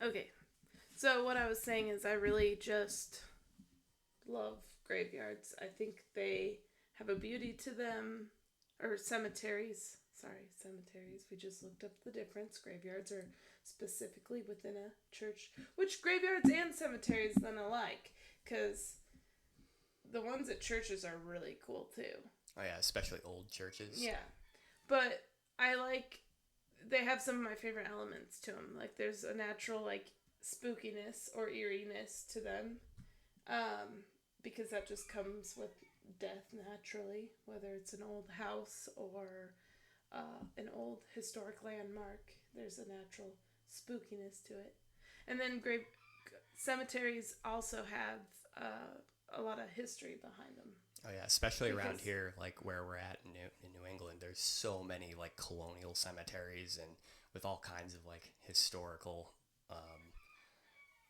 Okay. So what I was saying is I really just love graveyards. I think they have a beauty to them, or cemeteries. Sorry, cemeteries. We just looked up the difference. Graveyards are specifically within a church, which graveyards and cemeteries then alike, because the ones at churches are really cool too. Oh yeah, especially old churches. Yeah, but I like they have some of my favorite elements to them. Like there's a natural like spookiness or eeriness to them, um, because that just comes with death naturally, whether it's an old house or an old historic landmark. There's a natural spookiness to it, and then grave cemeteries also have a lot of history behind them. Oh yeah, especially around Because here, like where we're at in New England, there's so many like colonial cemeteries and with all kinds of like historical,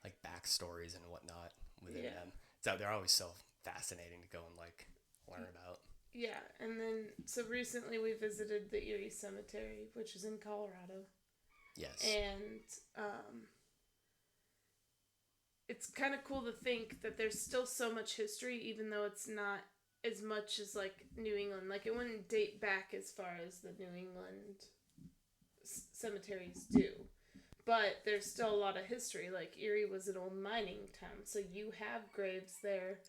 like backstories and whatnot within yeah, them. So they're always so fascinating to go and like learn about. yeah, and then so recently we visited the Erie Cemetery, which is in Colorado, Yes. and it's kind of cool to think that there's still so much history, even though it's not as much as like New England. Like it wouldn't date back as far as the New England cemeteries do, but there's still a lot of history. Like Erie was an old mining town, so you have graves there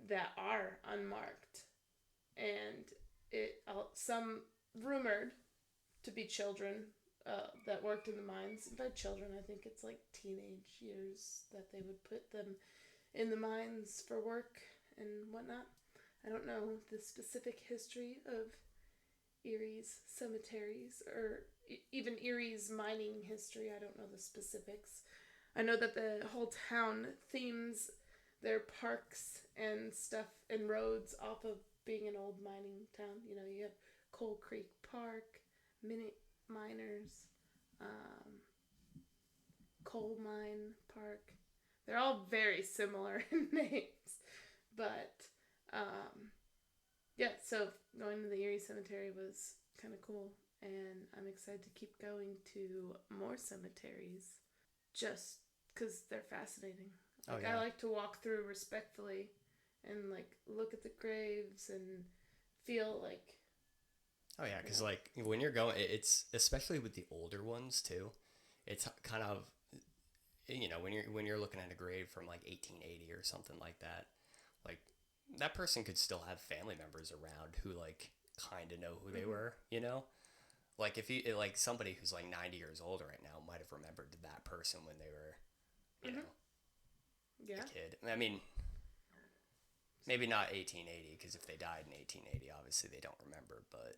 that are unmarked, and some rumored to be children that worked in the mines. By children, I think it's like teenage years that they would put them in the mines for work and whatnot. I don't know the specific history of Erie's cemeteries or even Erie's mining history. I don't know the specifics. I know that the whole town themes their parks and stuff and roads off of being an old mining town. You know, you have Coal Creek Park, Minute Miners, um, Coal Mine Park. They're all very similar in names, but um, yeah. So going to the Erie Cemetery was kind of cool, and I'm excited to keep going to more cemeteries, just because they're fascinating. Oh Like I yeah. like to walk through respectfully, and like look at the graves and feel like Oh yeah, you because know. like when you're going, it's especially with the older ones too. It's kind of when you're looking at a grave from like 1880 or something like that, like that person could still have family members around who like kind of know who they Mm-hmm. were, you know? Like if you like somebody who's like 90 years old right now might have remembered that person when they were, you Mm-hmm. know, a Yeah. kid. I mean, maybe not 1880 because if they died in 1880, obviously they don't remember, but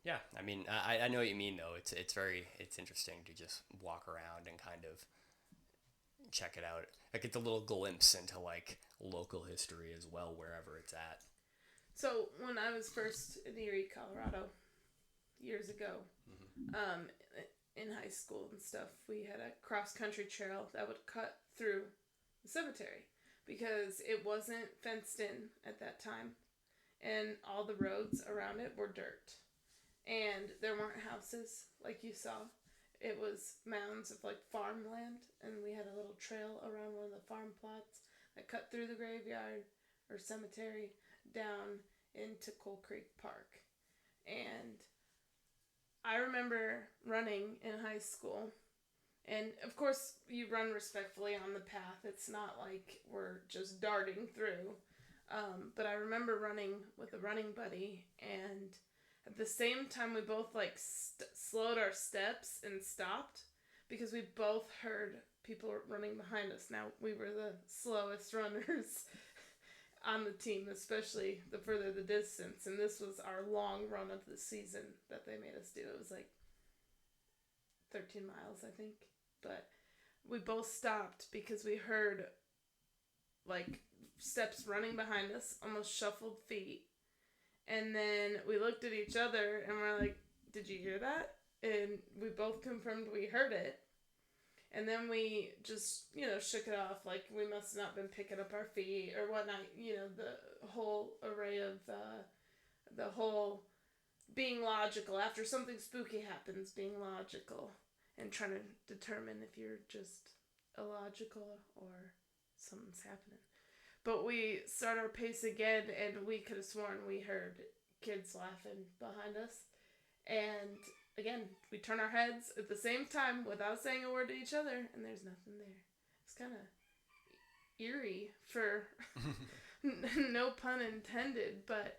yeah, I mean, I know what you mean though. It's interesting to just walk around and kind of check it out. I get the little glimpse into like local history as well wherever it's at. So when I was first in Erie, Colorado, years ago, Mm-hmm. um, in high school and stuff, we had a cross country trail that would cut through the cemetery because it wasn't fenced in at that time, and all the roads around it were dirt, and there weren't houses like you saw. It was mounds of like farmland, and we had a little trail around one of the farm plots that cut through the graveyard or cemetery down into Coal Creek Park. And I remember running in high school, and of course, you run respectfully on the path. It's not like we're just darting through. But I remember running with a running buddy, and at the same time, we both like slowed our steps and stopped because we both heard people running behind us. Now we were the slowest runners on the team, especially the further the distance. And this was our long run of the season that they made us do. It was like 13 miles, I think. But we both stopped because we heard like steps running behind us, almost shuffled feet. And then we looked at each other and we're like, "Did you hear that?" And we both confirmed we heard it. And then we just, shook it off like we must not been picking up our feet or whatnot. The whole array of the whole being logical after something spooky happens, being logical. and trying to determine if you're just illogical or something's happening. But we start our pace again, and we could have sworn we heard kids laughing behind us. And again, we turn our heads at the same time without saying a word to each other, and there's nothing there. It's kind of eerie for no pun intended, but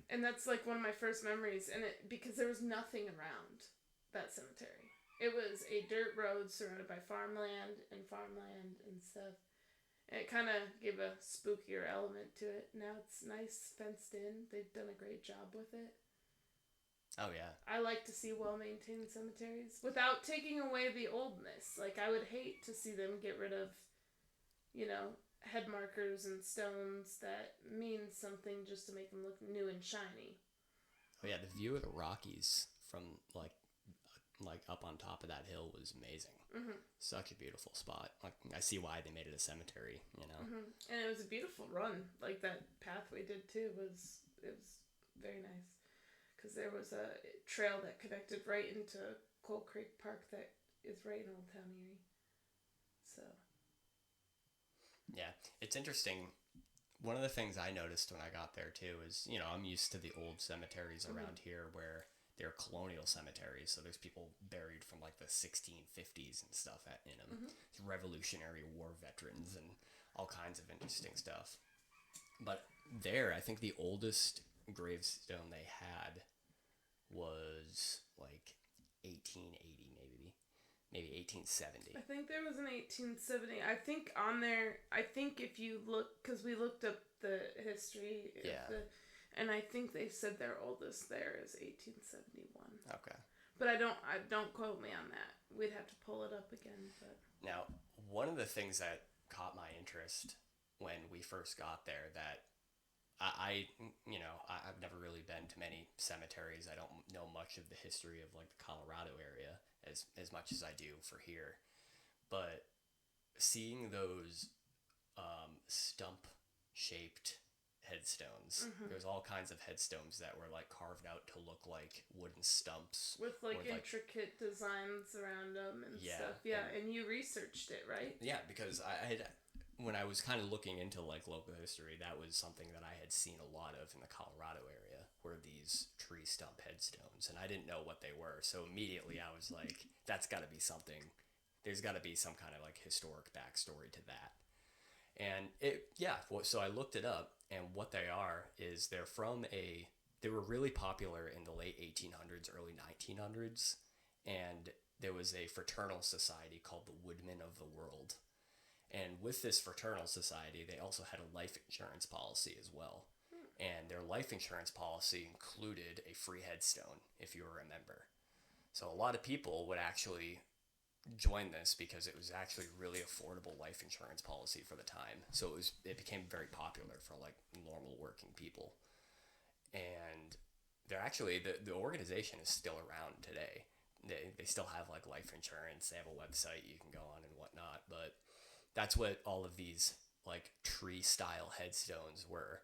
and that's like one of my first memories, and it because there was nothing around that cemetery. It was a dirt road surrounded by farmland and stuff. And it kind of gave a spookier element to it. Now it's nice, fenced in. They've done a great job with it. Oh yeah. I like to see well-maintained cemeteries without taking away the oldness. Like, I would hate to see them get rid of, head markers and stones that mean something just to make them look new and shiny. Oh yeah, the view of the Rockies from like up on top of that hill was amazing. Mm-hmm. Such a beautiful spot. Like, I see why they made it a cemetery. Mm-hmm. And it was a beautiful run. Like, that path we did too was very nice. Because there was a trail that connected right into Coal Creek Park that is right in Old Town Erie. So. Yeah, it's interesting. One of the things I noticed when I got there too is, I'm used to the old cemeteries around here where they're colonial cemeteries. So there's people buried from like the 1650s and stuff in them. Revolutionary War veterans and all kinds of interesting stuff. But there, I think the oldest gravestone they had was like 1880 maybe 1870. I think there was an 1870. I think if you look, because we looked up the history and I think they said their oldest there is 1871. Okay. But I don't quote me on that. We'd have to pull it up again. But now, one of the things that caught my interest when we first got there that I've never really been to many cemeteries. I don't know much of the history of like the Colorado area as much as I do for here. But seeing those stump-shaped headstones, there's all kinds of headstones that were like carved out to look like wooden stumps with like intricate designs around them and stuff. Yeah, and you researched it, right? Yeah, because I had. When I was kind of looking into like local history, that was something that I had seen a lot of in the Colorado area, were these tree stump headstones, and I didn't know what they were. So immediately I was like, that's got to be something. There's got to be some kind of like historic backstory to that. And so I looked it up, and what they are is they were really popular in the late 1800s, early 1900s, and there was a fraternal society called the Woodmen of the World. And with this fraternal society, they also had a life insurance policy as well. And their life insurance policy included a free headstone, if you were a member. So a lot of people would actually join this because it was actually really affordable life insurance policy for the time. So it became very popular for like normal working people. And they're actually, the organization is still around today. They still have like life insurance. They have a website you can go on and whatnot, but that's what all of these like tree style headstones were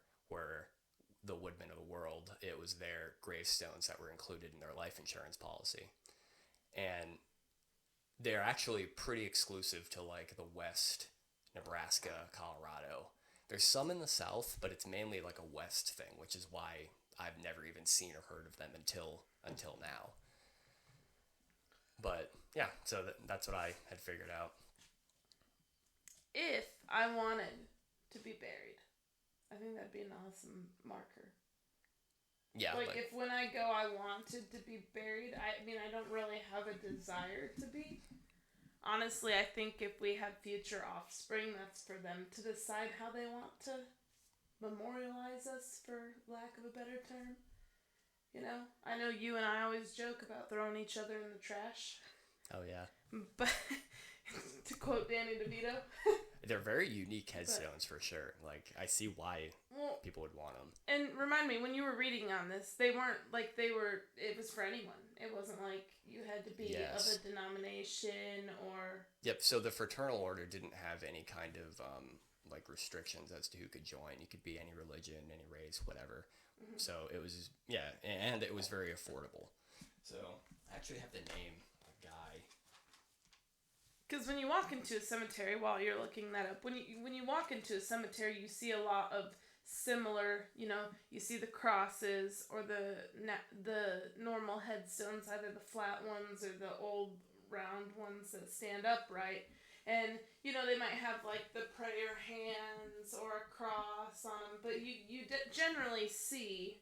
the Woodmen of the World. It was their gravestones that were included in their life insurance policy. And they're actually pretty exclusive to like the West, Nebraska, Colorado. There's some in the South, but it's mainly like a West thing, which is why I've never even seen or heard of them until now. But yeah, so that's what I had figured out. If I wanted to be buried, I think that'd be an awesome marker. Yeah. Like if when I go I wanted to be buried, I mean, I don't really have a desire to be. Honestly, I think if we have future offspring, that's for them to decide how they want to memorialize us, for lack of a better term. I know you and I always joke about throwing each other in the trash. Oh, yeah. But to quote Danny DeVito. They're very unique headstones for sure. Like, I see why people would want them. And remind me, when you were reading on this, they weren't like it was for anyone. It wasn't like you had to be of a denomination or... Yep, so the fraternal order didn't have any kind of like restrictions as to who could join. You could be any religion, any race, whatever. Mm-hmm. So it was, and it was very affordable. So I actually have the name of a guy Because when you walk into a cemetery, while you're looking that up, when you walk into a cemetery, you see a lot of similar. You see the crosses or the normal headstones, either the flat ones or the old round ones that stand upright. And they might have like the prayer hands or a cross on them, but you generally see.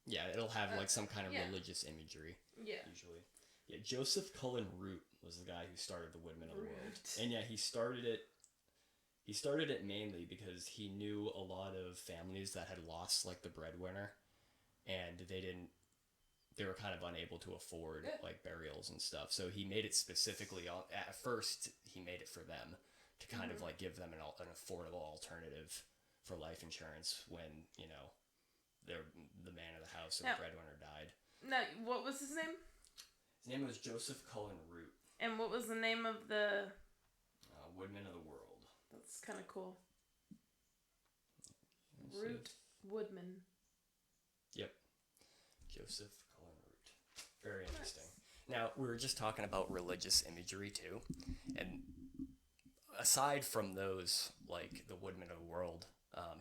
Yeah, it'll have like some kind of religious imagery. Yeah. Usually. Yeah, Joseph Cullen Root was the guy who started the Woodmen of the World. And yeah, he started it mainly because he knew a lot of families that had lost like the breadwinner, and they were kind of unable to afford like burials and stuff. So he made it specifically at first he made it for them to kind of like give them an affordable alternative for life insurance when, they're the man of the house or the breadwinner died. Now, what was his name? His name was Joseph Cullen Root. And what was the name of the Woodmen of the World? That's kind of cool. Root Woodman. Yep. Joseph Cullen Root. Very interesting. Nice. Now, we were just talking about religious imagery, too. And aside from those, like the Woodmen of the World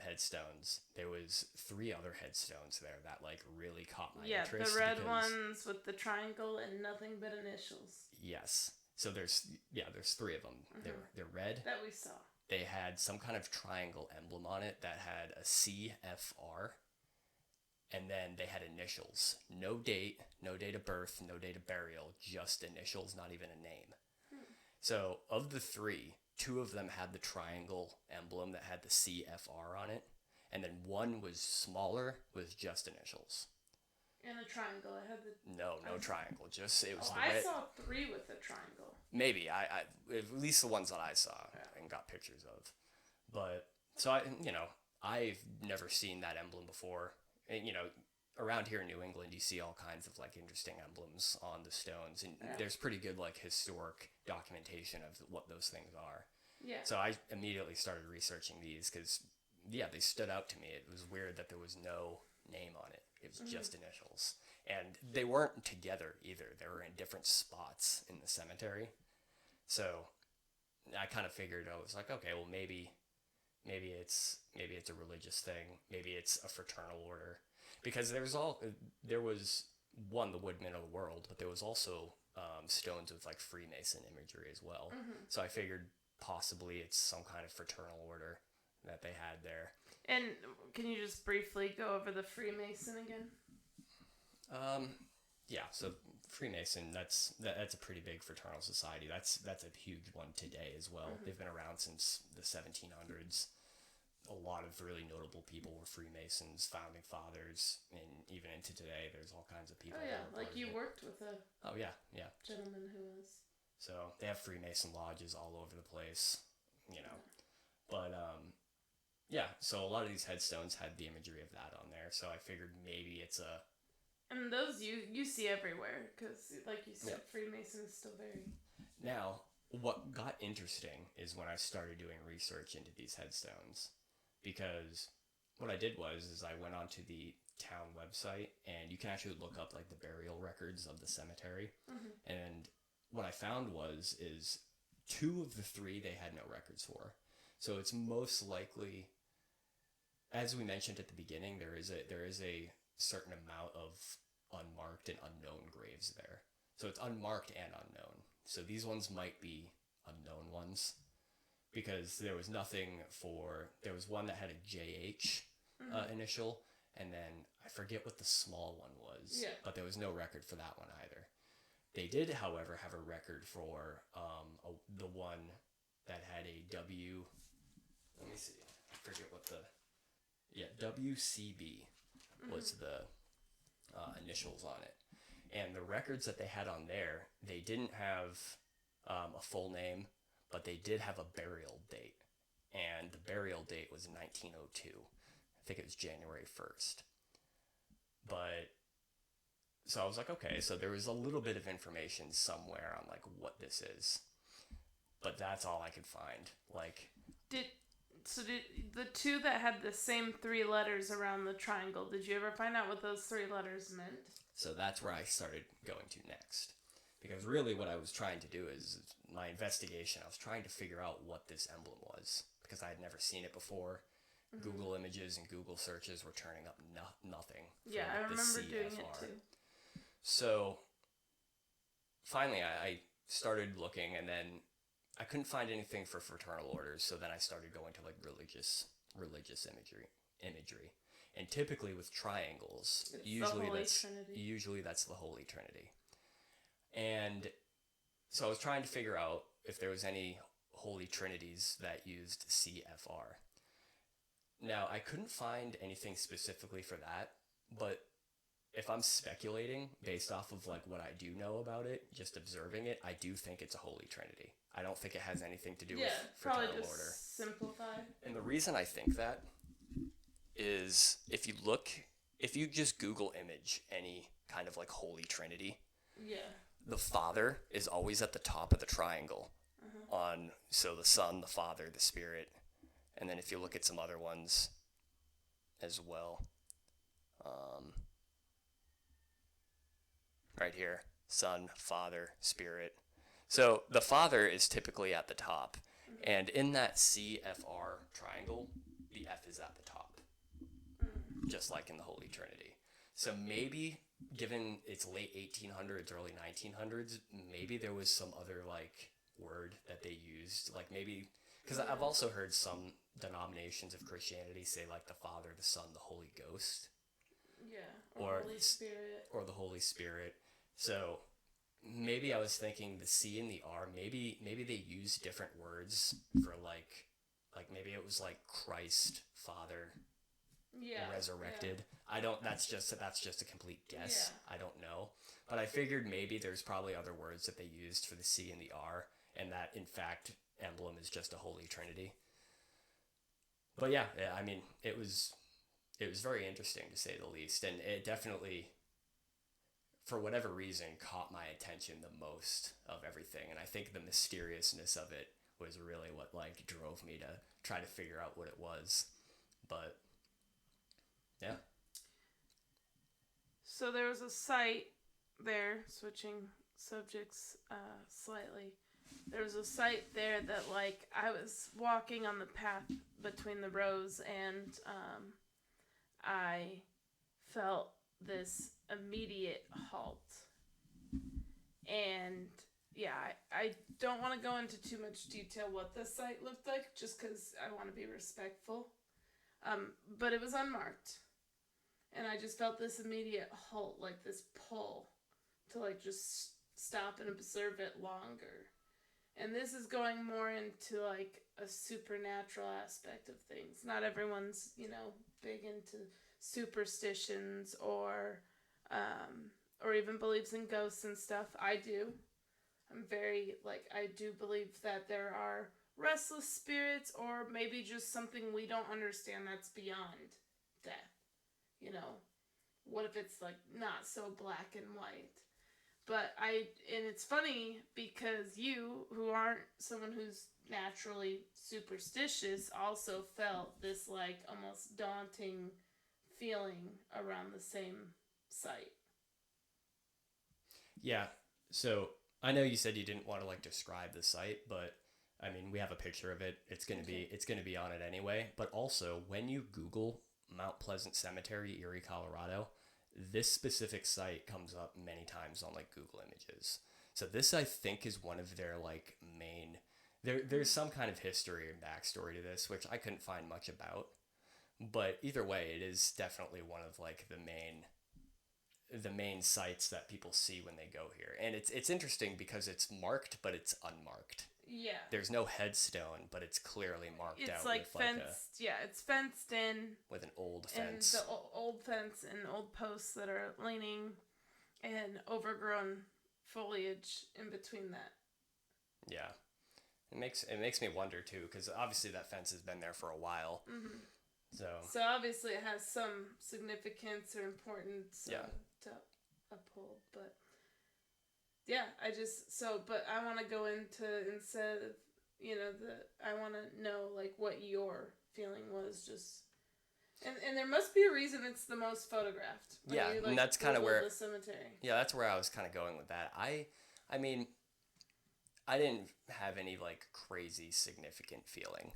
headstones, there was 3 other headstones there that, like, really caught my interest. Yeah, the red ones with the triangle and nothing but initials. Yes. So there's 3 of them. They're red. That we saw. They had some kind of triangle emblem on it that had a CFR, and then they had initials. No date of birth, no date of burial, just initials, not even a name. So of the 3, 2 of them had the triangle emblem that had the CFR on it, and then one was smaller with just initials. And a triangle. I had the. No triangle. Just it was. I saw 3 with a triangle. Maybe I at least the ones that I saw and got pictures of, but so I've never seen that emblem before. And, around here in New England, you see all kinds of like interesting emblems on the stones, and there's pretty good like historic documentation of what those things are. Yeah. So I immediately started researching these because they stood out to me. It was weird that there was no name on it. It was just initials. And they weren't together either. They were in different spots in the cemetery. So I kind of figured, I was like, okay, well maybe it's a religious thing. Maybe it's a fraternal order. Because there was one, the Woodmen of the World, but there was also stones with like Freemason imagery as well. So I figured possibly it's some kind of fraternal order that they had there. And can you just briefly go over the Freemason again? Yeah, so Freemason, that's a pretty big fraternal society. That's a huge one today as well. They've been around since the 1700s. A lot of really notable people were Freemasons, founding fathers, and even into today, there's all kinds of people. Oh yeah, like you worked with a. Oh yeah. Gentleman who was. So they have Freemason lodges all over the place, but so a lot of these headstones had the imagery of that on there. So I figured maybe it's a. And those you see everywhere because, like you said, Freemason is still very. Now, what got interesting is when I started doing research into these headstones, because what I did was I went onto the town website and you can actually look up like the burial records of the cemetery, and what I found is 2 of the 3 they had no records for, so it's most likely, as we mentioned at the beginning, there is a certain amount of unmarked and unknown graves there. So it's unmarked and unknown. So these ones might be unknown ones because there was one that had a JH initial, and then I forget what the small one was, but there was no record for that one either. They did, however, have a record for the one that had a W. Let me see. I forget what WCB was the initials on it. And the records that they had on there, they didn't have a full name, but they did have a burial date. And the burial date was 1902. I think it was January 1st. But, so I was like, okay, so there was a little bit of information somewhere on, like, what this is. But that's all I could find. Like... Did the 2 that had the same 3 letters around the triangle, did you ever find out what those 3 letters meant? So that's where I started going to next. Because really what I was trying to do is my investigation. I was trying to figure out what this emblem was because I had never seen it before. Mm-hmm. Google images and Google searches were turning up nothing. Yeah, I remember doing it too. So finally I started looking, and then I couldn't find anything for fraternal orders, so then I started going to like religious imagery. And typically with triangles, It's usually that's the Holy Trinity. And so I was trying to figure out if there was any Holy Trinities that used CFR. Now, I couldn't find anything specifically for that, but if I'm speculating based off of like what I do know about it, just observing it, I do think it's a Holy Trinity. I don't think it has anything to do with fraternal probably just order. Simplify. And the reason I think that is if you just Google image any kind of like Holy Trinity, the Father is always at the top of the triangle. So the Son, the Father, the Spirit, and then if you look at some other ones as well, right here, Son, Father, Spirit. So the Father is typically at the top, and in that CFR triangle, the F is at the top, just like in the Holy Trinity. So maybe, given it's late 1800s, early 1900s, maybe there was some other like word that they used, like maybe, because I've also heard some denominations of Christianity say like the Father, the Son, the Holy Ghost. Or Holy Spirit. Or the Holy Spirit. So maybe I was thinking the C and the R, maybe they used different words for like maybe it was like Christ, Father, resurrected. I don't, that's just a complete guess. I don't know. But I figured maybe there's probably other words that they used for the C and the R, and that in fact emblem is just a Holy Trinity. But yeah, I mean, it was very interesting to say the least, and it definitely, for whatever reason, caught my attention the most of everything. And I think the mysteriousness of it was really what like drove me to try to figure out what it was. But yeah. So there was a site there, switching subjects slightly. There was a site there that like I was walking on the path between the rows, and I felt this immediate halt. And yeah, I don't want to go into too much detail what the site looked like, just because I want to be respectful. But it was unmarked. And I just felt this immediate halt, like this pull to like just stop and observe it longer. And this is going more into like a supernatural aspect of things. Not everyone's, big into superstitions or even believes in ghosts and stuff. I do. I'm very, I do believe that there are restless spirits, or maybe just something we don't understand that's beyond death. What if it's not so black and white? But and it's funny because you, who aren't someone who's naturally superstitious, also felt this almost daunting feeling around the same site. Yeah. So I know you said you didn't want to describe the site, but I mean, we have a picture of it. It's going to be on it anyway. But also, when you Google Mount Pleasant Cemetery, Erie, Colorado, this specific site comes up many times on Google Images. So this, I think, is one of their main. There's some kind of history and backstory to this, which I couldn't find much about. But either way, it is definitely one of the main sites that people see when they go here. And it's interesting because it's marked, but it's unmarked. Yeah. There's no headstone, but it's clearly marked out. It's fenced. It's fenced in. With an old fence. And the old fence and old posts that are leaning, and overgrown foliage in between that. Yeah. It makes me wonder too, because obviously that fence has been there for a while. Mm-hmm. So obviously it has some significance or importance to uphold, but yeah, but I want to go into, instead of, I want to know what your feeling was, just, and there must be a reason it's the most photographed. Yeah, and that's kind of where the cemetery. Yeah, that's where I was kind of going with that. I I mean, I didn't have any like crazy significant feeling.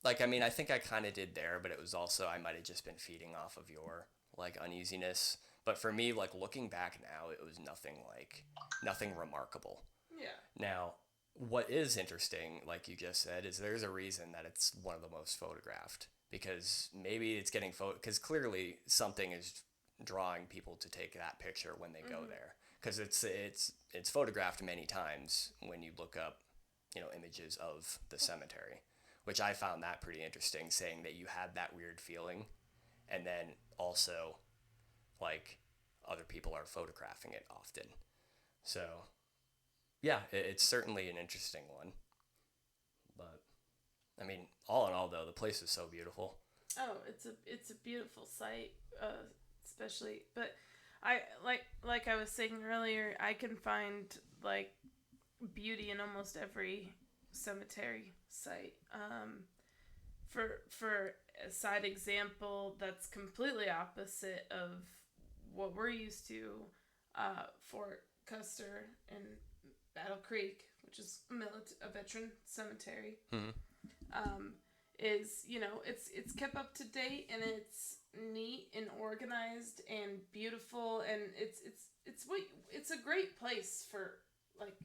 Like, I mean, I think I kind of did there, but it was also, I might have just been feeding off of your like uneasiness. But for me, like looking back now, it was nothing remarkable. Yeah. Now, what is interesting, like you just said, is there's a reason that it's one of the most photographed, because maybe it's getting because clearly something is drawing people to take that picture when they go there, because it's photographed many times when you look up, images of the cemetery, which I found that pretty interesting, saying that you had that weird feeling, and then also like other people are photographing it often. So yeah, it's certainly an interesting one. But I mean, all in all, though, the place is so beautiful. Oh, it's a beautiful site, especially. But I like I was saying earlier, I can find like beauty in almost every cemetery site. For a side example, that's completely opposite of what we're used to. Fort Custer and Battle Creek, which is a veteran cemetery, Mm-hmm. is it's kept up to date, and it's neat and organized and beautiful, and it's a great place for like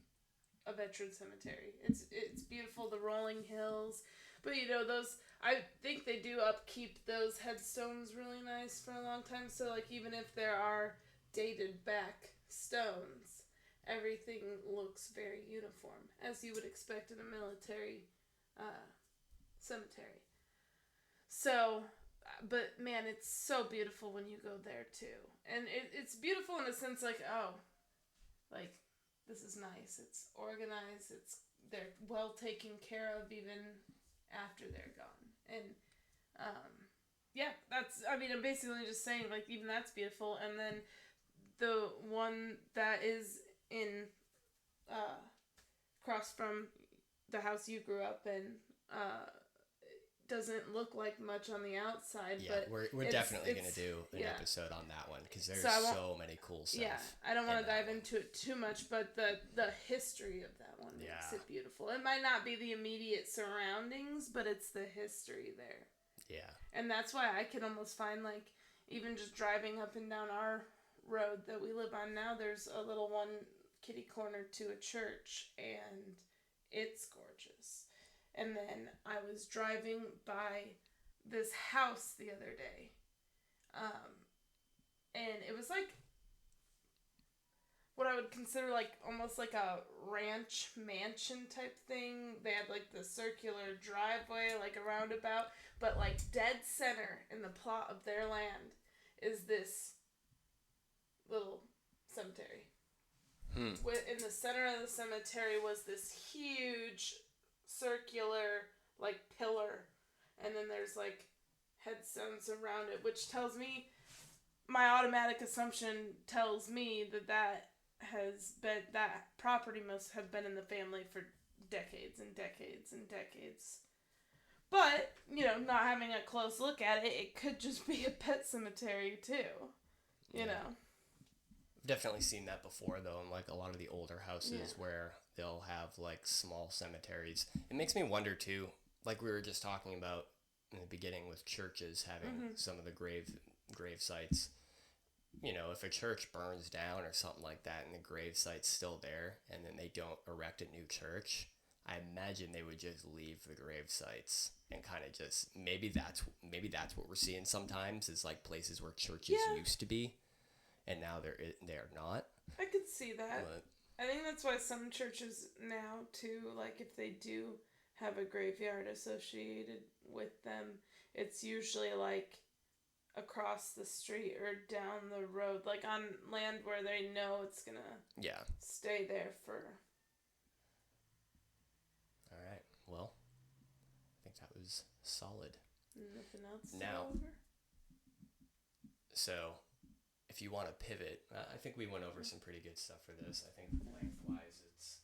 a veteran cemetery. It's beautiful, the rolling hills, but those, I think they do upkeep those headstones really nice for a long time. So like even if there are dated back stones, everything looks very uniform, as you would expect in a military cemetery. So, but man, it's so beautiful when you go there too, and it's beautiful in a sense like, oh, like this is nice. It's organized. They're well taken care of even after they're gone, and yeah, I'm basically just saying like even that's beautiful, and then the one that is in across from the house you grew up in doesn't look like much on the outside. Yeah, but we're definitely going to do an yeah. episode on that one, because there's So so many cool stuff. Yeah, I don't want to dive one. into it too much, but the history of that one makes it beautiful. It might not be the immediate surroundings, but it's the history there. Yeah. And that's why I can almost find, like, even just driving up and down our road that we live on now, there's a little one kitty corner to a church, and it's gorgeous. And then I was driving by this house the other day, and it was like what I would consider like almost like a ranch mansion type thing. They had like the circular driveway, like a roundabout, but like dead center in the plot of their land is this little cemetery. In the center of the cemetery was this huge circular like pillar, and then there's like headstones around it, which tells me, my automatic assumption tells me that property must have been in the family for decades and decades and decades. But not having a close look at it, it could just be a pet cemetery too. You know. Definitely seen that before, though, in like a lot of the older houses where they'll have like small cemeteries. It makes me wonder too, like we were just talking about in the beginning with churches having some of the grave sites. If a church burns down or something like that and the grave site's still there, and then they don't erect a new church, I imagine they would just leave the grave sites and kind of just maybe that's what we're seeing sometimes, is like places where churches used to be, and now they're not. I could see that. But I think that's why some churches now too, like if they do have a graveyard associated with them, it's usually like across the street or down the road, like on land where they know it's gonna stay there for. All right. Well, I think that was solid. Nothing else to Now, go over? So, if you want to pivot, I think we went over some pretty good stuff for this. I think lengthwise, it's